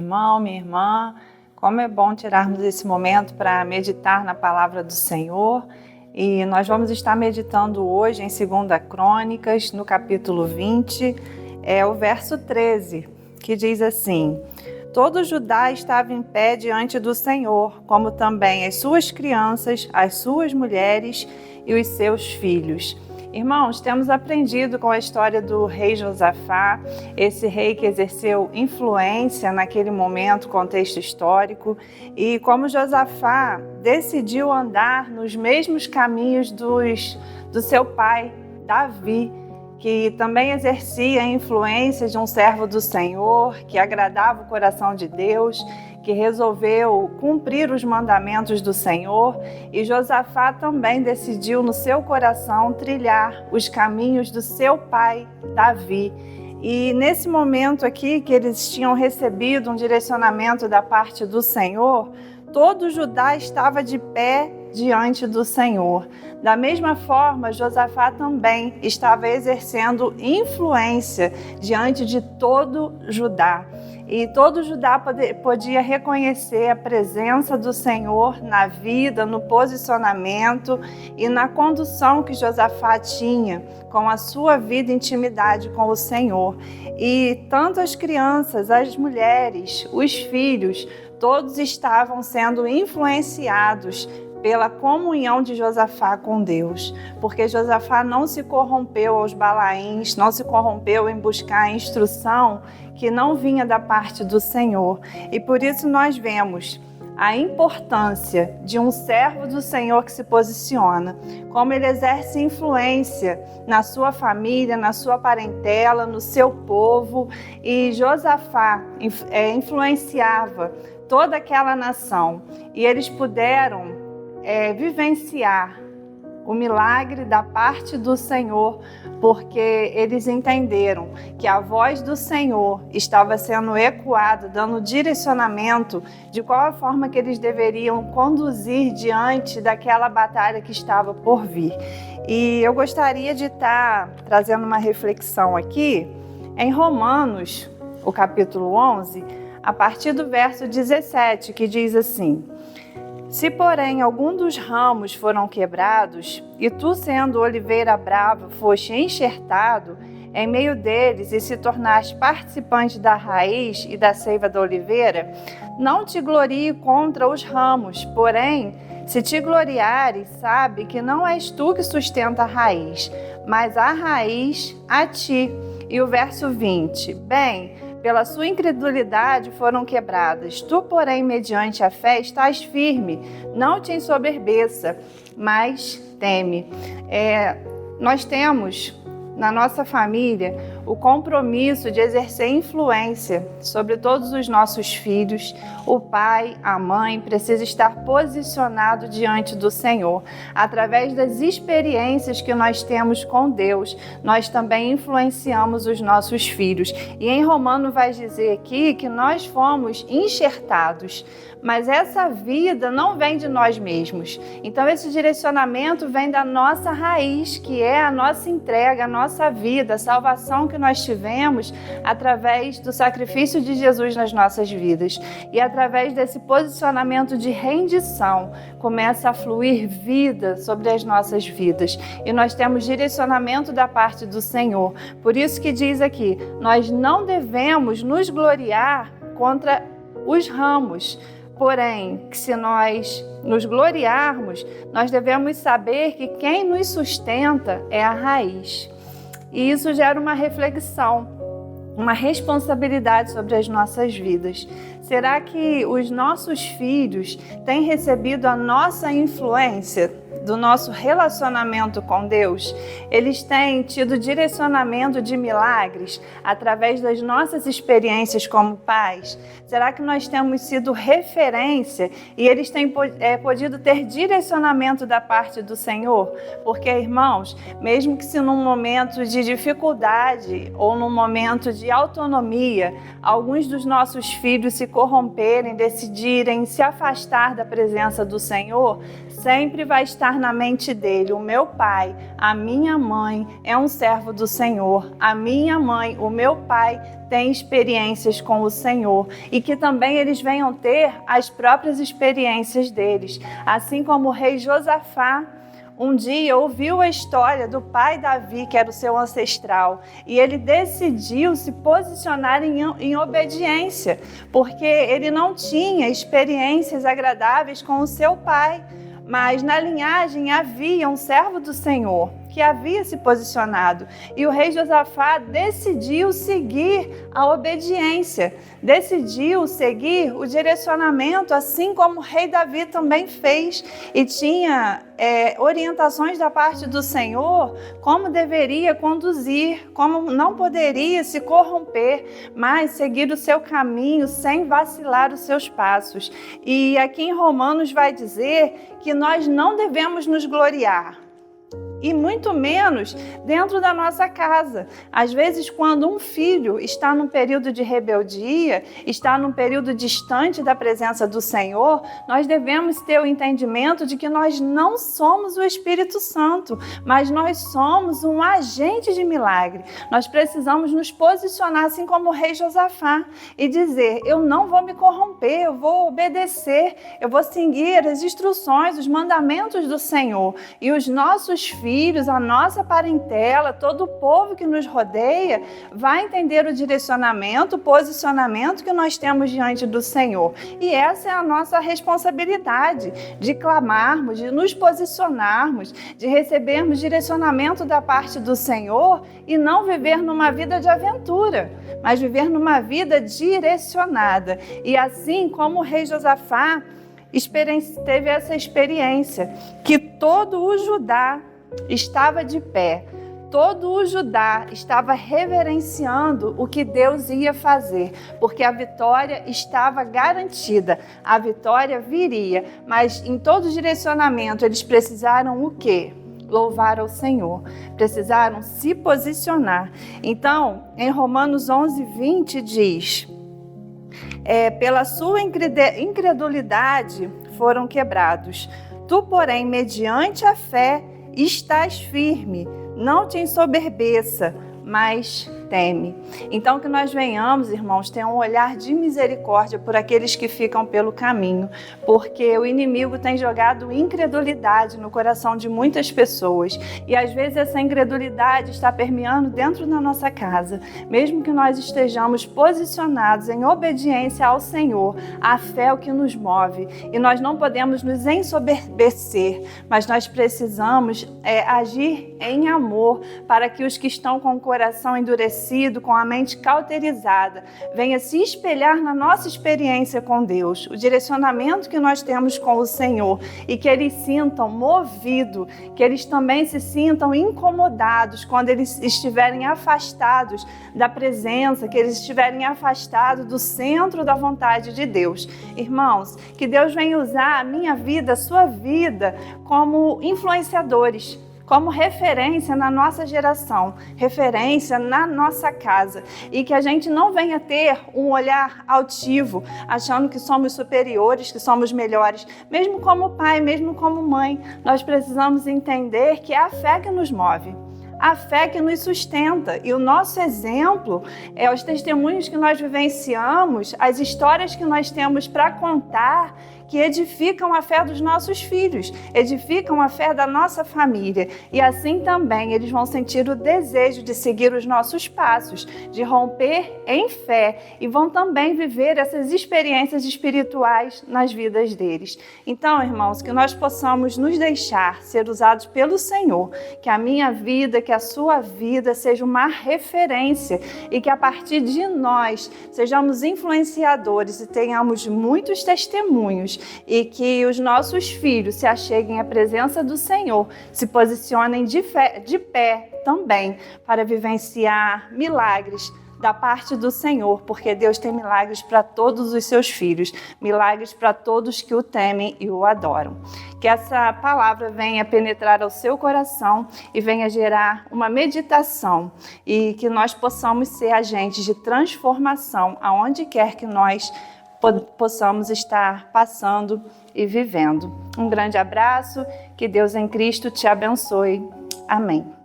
irmão, minha irmã. Como é bom tirarmos esse momento para meditar na palavra do Senhor. E nós vamos estar meditando hoje em 2 Crônicas, no capítulo 20, o verso 13, que diz assim: todo Judá estava em pé diante do Senhor, como também as suas crianças, as suas mulheres e os seus filhos. Irmãos, temos aprendido com a história do rei Josafá, esse rei que exerceu influência naquele momento, contexto histórico, e como Josafá decidiu andar nos mesmos caminhos do seu pai, Davi, que também exercia a influência de um servo do Senhor, que agradava o coração de Deus, que resolveu cumprir os mandamentos do Senhor, e Josafá também decidiu no seu coração trilhar os caminhos do seu pai, Davi. E nesse momento aqui que eles tinham recebido um direcionamento da parte do Senhor, todo Judá estava de pé diante do Senhor. Da mesma forma, Josafá também estava exercendo influência diante de todo Judá. E todo Judá podia reconhecer a presença do Senhor na vida, no posicionamento e na condução que Josafá tinha com a sua vida e intimidade com o Senhor. E tanto as crianças, as mulheres, os filhos, todos estavam sendo influenciados pela comunhão de Josafá com Deus, porque Josafá não se corrompeu aos balaíns, não se corrompeu em buscar a instrução que não vinha da parte do Senhor. E por isso nós vemos a importância de um servo do Senhor que se posiciona, como ele exerce influência na sua família, na sua parentela, no seu povo, e Josafá influenciava toda aquela nação, e eles puderam vivenciar o milagre da parte do Senhor, porque eles entenderam que a voz do Senhor estava sendo ecoada, dando direcionamento de qual a forma que eles deveriam conduzir diante daquela batalha que estava por vir. E eu gostaria de estar trazendo uma reflexão aqui em Romanos, o capítulo 11, a partir do verso 17, que diz assim: se, porém, algum dos ramos foram quebrados, e tu, sendo oliveira brava, foste enxertado em meio deles e se tornaste participante da raiz e da seiva da oliveira, não te glorie contra os ramos, porém, se te gloriares, sabe que não és tu que sustenta a raiz, mas a raiz a ti. E o verso 20, bem, pela sua incredulidade foram quebradas. Tu, porém, mediante a fé, estás firme. Não te ensoberbeça, mas teme. Nós temos na nossa família o compromisso de exercer influência sobre todos os nossos filhos. O pai, a mãe precisa estar posicionado diante do Senhor. Através das experiências que nós temos com Deus, nós também influenciamos os nossos filhos. E em Romano vai dizer aqui que nós fomos enxertados, mas essa vida não vem de nós mesmos. Então esse direcionamento vem da nossa raiz, que é a nossa entrega, a nossa vida, a salvação que nós tivemos através do sacrifício de Jesus nas nossas vidas. E através desse posicionamento de rendição, começa a fluir vida sobre as nossas vidas. E nós temos direcionamento da parte do Senhor. Por isso que diz aqui, nós não devemos nos gloriar contra os ramos. Porém, que se nós nos gloriarmos, nós devemos saber que quem nos sustenta é a raiz. E isso gera uma reflexão, uma responsabilidade sobre as nossas vidas. Será que os nossos filhos têm recebido a nossa influência do nosso relacionamento com Deus? Eles têm tido direcionamento de milagres através das nossas experiências como pais? Será que nós temos sido referência e eles têm podido ter direcionamento da parte do Senhor? Porque, irmãos, mesmo que se num momento de dificuldade ou num momento de autonomia, alguns dos nossos filhos se corromperem, decidirem se afastar da presença do Senhor, sempre vai estar na mente dele: o meu pai, a minha mãe é um servo do Senhor, a minha mãe, o meu pai tem experiências com o Senhor, e que também eles venham ter as próprias experiências deles, assim como o rei Josafá um dia ouviu a história do pai Davi, que era o seu ancestral, e ele decidiu se posicionar em obediência, porque ele não tinha experiências agradáveis com o seu pai, mas na linhagem havia um servo do Senhor que havia se posicionado, e o rei Josafá decidiu seguir a obediência, decidiu seguir o direcionamento, assim como o rei Davi também fez, e tinha orientações da parte do Senhor, como deveria conduzir, como não poderia se corromper, mas seguir o seu caminho sem vacilar os seus passos. E aqui em Romanos vai dizer que nós não devemos nos gloriar, e muito menos dentro da nossa casa. Às vezes, quando um filho está num período de rebeldia, está num período distante da presença do Senhor, nós devemos ter o entendimento de que nós não somos o Espírito Santo, mas nós somos um agente de milagre. Nós precisamos nos posicionar assim como o rei Josafá e dizer: eu não vou me corromper, eu vou obedecer, eu vou seguir as instruções, os mandamentos do Senhor. E os nossos filhos, a nossa parentela, todo o povo que nos rodeia vai entender o direcionamento, o posicionamento que nós temos diante do Senhor. E essa é a nossa responsabilidade, de clamarmos, de nos posicionarmos, de recebermos direcionamento da parte do Senhor e não viver numa vida de aventura, mas viver numa vida direcionada. E assim como o rei Josafá teve essa experiência, que todo o Judá estava de pé, todo o Judá estava reverenciando o que Deus ia fazer, porque a vitória estava garantida, a vitória viria, mas em todo direcionamento eles precisaram o quê? Louvar ao Senhor, precisaram se posicionar. Então, em Romanos 11:20 diz: pela sua incredulidade foram quebrados. Tu, porém, mediante a fé, estás firme, não te ensoberbeça, mas teme. Então, que nós venhamos, irmãos, ter um olhar de misericórdia por aqueles que ficam pelo caminho, porque o inimigo tem jogado incredulidade no coração de muitas pessoas, e às vezes essa incredulidade está permeando dentro da nossa casa. Mesmo que nós estejamos posicionados em obediência ao Senhor, a fé é o que nos move, e nós não podemos nos ensoberbecer, mas nós precisamos agir em amor, para que os que estão com o coração endurecido, com a mente cauterizada, venha se espelhar na nossa experiência com Deus, o direcionamento que nós temos com o Senhor, e que eles sintam movido, que eles também se sintam incomodados quando eles estiverem afastados da presença, que eles estiverem afastados do centro da vontade de Deus. Irmãos, que Deus venha usar a minha vida, a sua vida, como influenciadores, como referência na nossa geração, referência na nossa casa, e que a gente não venha ter um olhar altivo, achando que somos superiores, que somos melhores, mesmo como pai, mesmo como mãe. Nós precisamos entender que é a fé que nos move, a fé que nos sustenta, e o nosso exemplo é os testemunhos que nós vivenciamos, as histórias que nós temos para contar, que edificam a fé dos nossos filhos, edificam a fé da nossa família, e assim também eles vão sentir o desejo de seguir os nossos passos, de romper em fé, e vão também viver essas experiências espirituais nas vidas deles. Então, irmãos, que nós possamos nos deixar ser usados pelo Senhor, que a minha vida, que a sua vida seja uma referência, e que a partir de nós sejamos influenciadores e tenhamos muitos testemunhos, e que os nossos filhos se acheguem à presença do Senhor, se posicionem de pé também para vivenciar milagres da parte do Senhor, porque Deus tem milagres para todos os seus filhos, milagres para todos que o temem e o adoram. Que essa palavra venha penetrar ao seu coração e venha gerar uma meditação, e que nós possamos ser agentes de transformação aonde quer que nós possamos estar passando e vivendo. Um grande abraço, que Deus em Cristo te abençoe. Amém.